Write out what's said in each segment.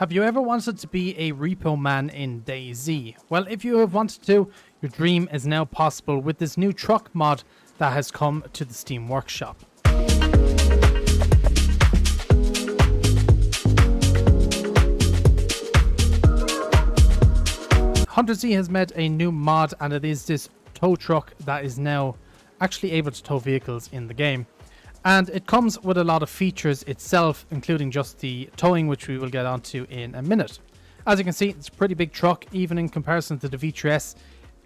Have you ever wanted to be a repo man in DayZ? Well, if you have wanted to, your dream is now possible with this new truck mod that has come to the Steam Workshop. Hunter Z has made a new mod, and it is this tow truck that is now actually able to tow vehicles in the game. And it comes with a lot of features itself, including just the towing, which we will get onto in a minute. As you can see, it's a pretty big truck. Even in comparison to the V3S,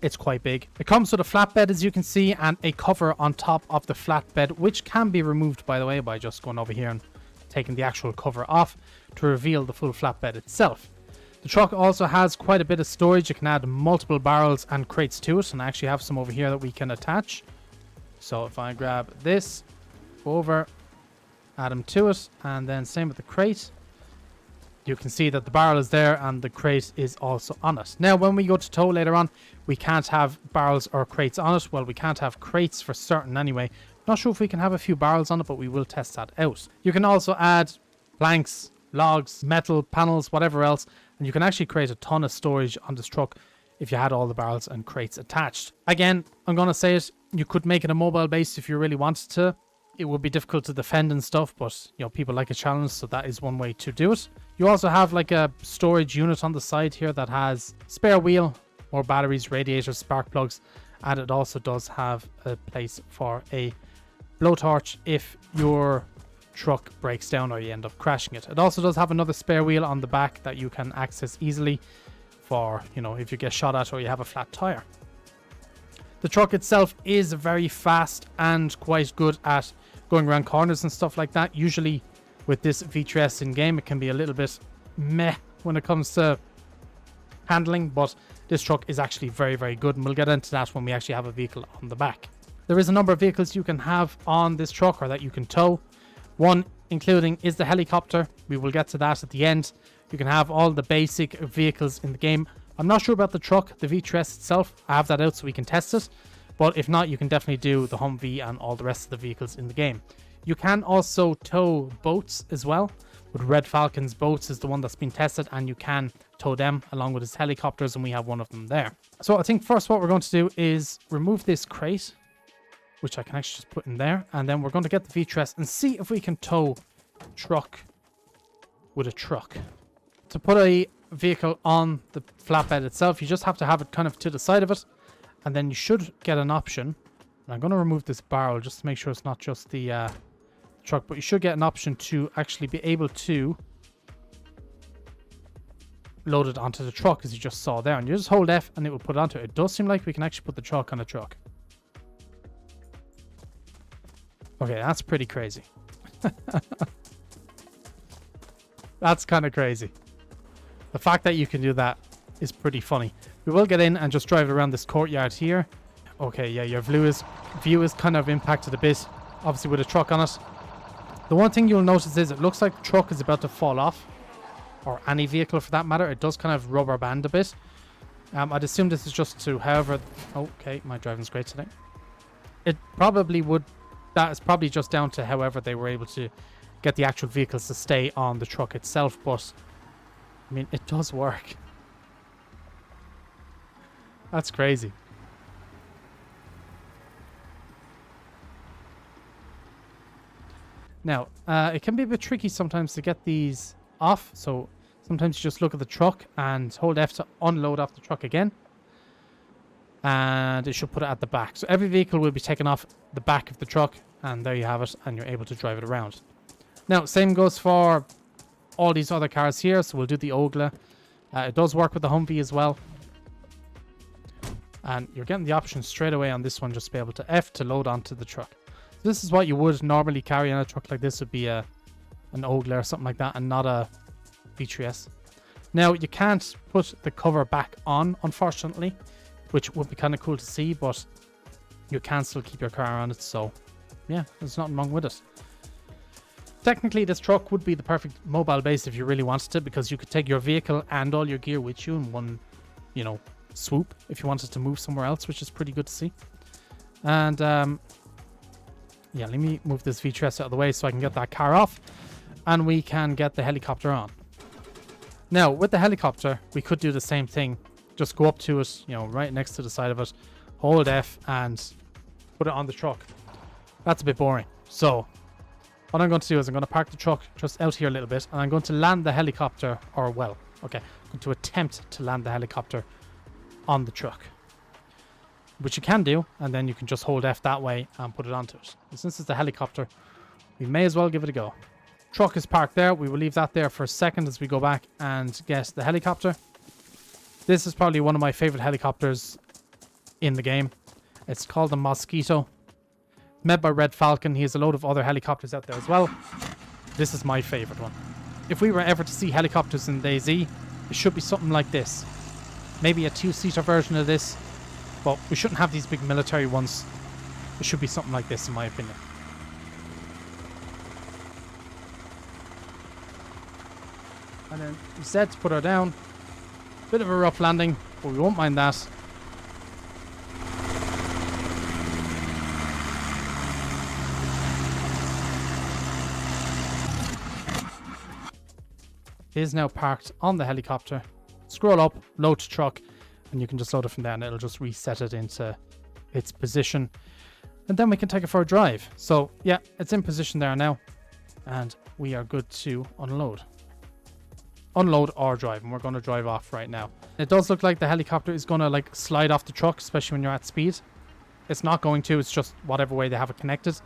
it's quite big. It comes with a flatbed, as you can see, and a cover on top of the flatbed, which can be removed, by the way, by just going over here and taking the actual cover off to reveal the full flatbed itself. The truck also has quite a bit of storage. You can add multiple barrels and crates to it, and I actually have some over here that we can attach. So if I grab this, over, add them to it, and then same with the crate. You can see that the barrel is there and the crate is also on it. Now when we go to tow later on, we can't have barrels or crates on it. Well, we can't have crates for certain anyway. Not sure if we can have a few barrels on it, but we will test that out. You can also add planks, logs, metal panels, whatever else, and you can actually create a ton of storage on this truck if you had all the barrels and crates attached. Again, I'm going to say it, you could make it a mobile base if you really wanted to. It would be difficult to defend and stuff, but you know, people like a challenge, so that is one way to do it. You also have like a storage unit on the side here that has spare wheel, more batteries, radiators, spark plugs, and it also does have a place for a blowtorch if your truck breaks down or you end up crashing it. It also does have another spare wheel on the back that you can access easily for, you know, if you get shot at or you have a flat tire. The truck itself is very fast and quite good at going around corners and stuff like that. Usually with this V3S in game, it can be a little bit meh when it comes to handling, but this truck is actually very, very good, and we'll get into that when we actually have a vehicle on the back. There is a number of vehicles you can have on this truck or that you can tow. One including is the helicopter. We will get to that at the end. You can have all the basic vehicles in the game. I'm not sure about the truck, the V3S itself. I have that out so we can test it. But if not, you can definitely do the Humvee and all the rest of the vehicles in the game. You can also tow boats as well. With Red Falcon's boats is the one that's been tested, and you can tow them along with his helicopters, and we have one of them there. So I think first what we're going to do is remove this crate, which I can actually just put in there, and then we're going to get the V3S and see if we can tow a truck with a truck. To put a vehicle on the flatbed itself, you just have to have it kind of to the side of it, and then you should get an option. And I'm going to remove this barrel just to make sure it's not just the truck, but you should get an option to actually be able to load it onto the truck, as you just saw there, and you just hold F and it will put it onto it. It does seem like we can actually put the truck on a truck. Okay, that's pretty crazy. That's kind of crazy. The fact that you can do that is pretty funny. We will get in and just drive around this courtyard here. Okay, yeah, your view is kind of impacted a bit, obviously with a truck on it. The one thing you'll notice is it looks like the truck is about to fall off, or any vehicle for that matter. It does kind of rubber band a bit. I'd assume this is just to however... Okay, my driving's great today. It probably would... That is probably just down to however they were able to get the actual vehicles to stay on the truck itself, but I mean, it does work. That's crazy. Now, it can be a bit tricky sometimes to get these off, so sometimes you just look at the truck and hold F to unload off the truck again. And it should put it at the back. So every vehicle will be taken off the back of the truck, and there you have it, and you're able to drive it around. Now, same goes for all these other cars here, so we'll do the Ogla. It does work with the Humvee as well. And you're getting the option straight away on this one, just to be able to F to load onto the truck. So this is what you would normally carry on a truck like this. Would be an Ogla or something like that, and not a V3S. Now, you can't put the cover back on, unfortunately, which would be kind of cool to see, but you can still keep your car on it, so yeah, there's nothing wrong with it. Technically, this truck would be the perfect mobile base if you really wanted to, because you could take your vehicle and all your gear with you in one, you know, swoop if you wanted to move somewhere else, which is pretty good to see. And yeah, let me move this V3S out of the way so I can get that car off, and we can get the helicopter on. Now, with the helicopter, we could do the same thing. Just go up to it, you know, right next to the side of it, hold F and put it on the truck. That's a bit boring. So what I'm going to do is I'm going to park the truck just out here a little bit, and I'm going to land the helicopter, or well, okay, I'm going to attempt to land the helicopter on the truck, which you can do, and then you can just hold F that way and put it onto it. And since it's a helicopter, we may as well give it a go. Truck is parked there. We will leave that there for a second as we go back and get the helicopter. This is probably one of my favorite helicopters in the game. It's called the Mosquito. Made by Red Falcon. He has a load of other helicopters out there as well. This is my favorite one. If we were ever to see helicopters in DayZ, it should be something like this. Maybe a two-seater version of this, but we shouldn't have these big military ones. It should be something like this, in my opinion. And then we said to put her down. Bit of a rough landing, but we won't mind that. It is now parked on the helicopter. Scroll up, load to truck, and you can just load it from there, and it'll just reset it into its position. And then we can take it for a drive. So yeah, it's in position there now, and we are good to unload or drive, and we're going to drive off right now. It does look like the helicopter is going to like slide off the truck, especially when you're at speed. It's not going to, it's just whatever way they have it connected.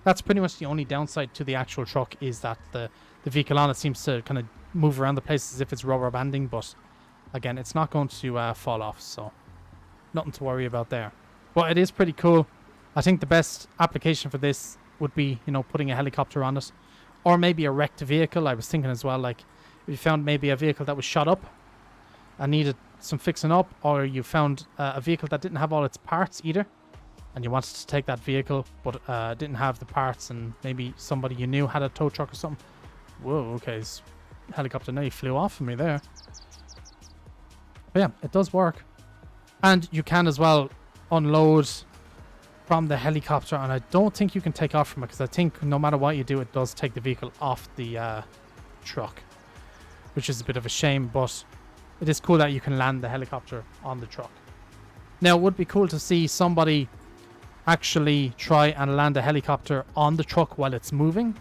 That's pretty much the only downside to the actual truck, is that the vehicle on it seems to kind of move around the place as if it's rubber banding, but again, it's not going to fall off, so nothing to worry about there. But it is pretty cool. I think the best application for this would be, you know, putting a helicopter on it, or maybe a wrecked vehicle. I was thinking as well, like if you found maybe a vehicle that was shot up and needed some fixing up, or you found a vehicle that didn't have all its parts either, and you wanted to take that vehicle but didn't have the parts, and maybe somebody you knew had a tow truck or something. Whoa, okay, this helicopter nearly flew off of me there. But yeah, it does work. And you can as well unload from the helicopter, and I don't think you can take off from it, because I think no matter what you do, it does take the vehicle off the truck, which is a bit of a shame, but it is cool that you can land the helicopter on the truck. Now, it would be cool to see somebody actually try and land a helicopter on the truck while it's moving.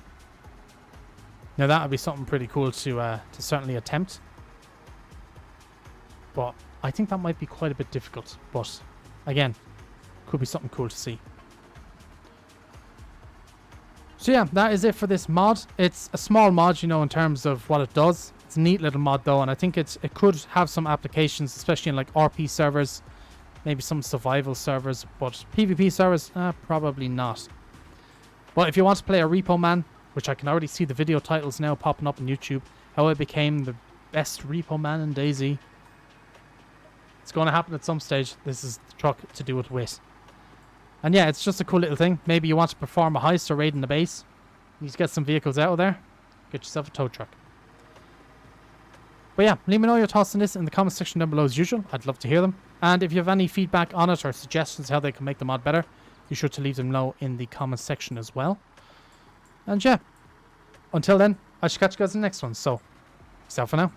Now, that would be something pretty cool to certainly attempt. But I think that might be quite a bit difficult. But again, could be something cool to see. So yeah, that is it for this mod. It's a small mod, you know, in terms of what it does. It's a neat little mod though, and I think it could have some applications, especially in like RP servers, maybe some survival servers, but PvP servers, probably not. But if you want to play a Repo Man, which I can already see the video titles now popping up on YouTube, how I became the best Repo Man in DayZ. It's going to happen at some stage. This is the truck to do it with. And yeah, it's just a cool little thing. Maybe you want to perform a heist or raid in the base. You need to get some vehicles out of there. Get yourself a tow truck. But yeah, let me know your thoughts on this in the comment section down below as usual. I'd love to hear them. And if you have any feedback on it or suggestions how they can make the mod better, be sure to leave them below in the comment section as well. And yeah, until then, I shall catch you guys in the next one. So, peace out for now.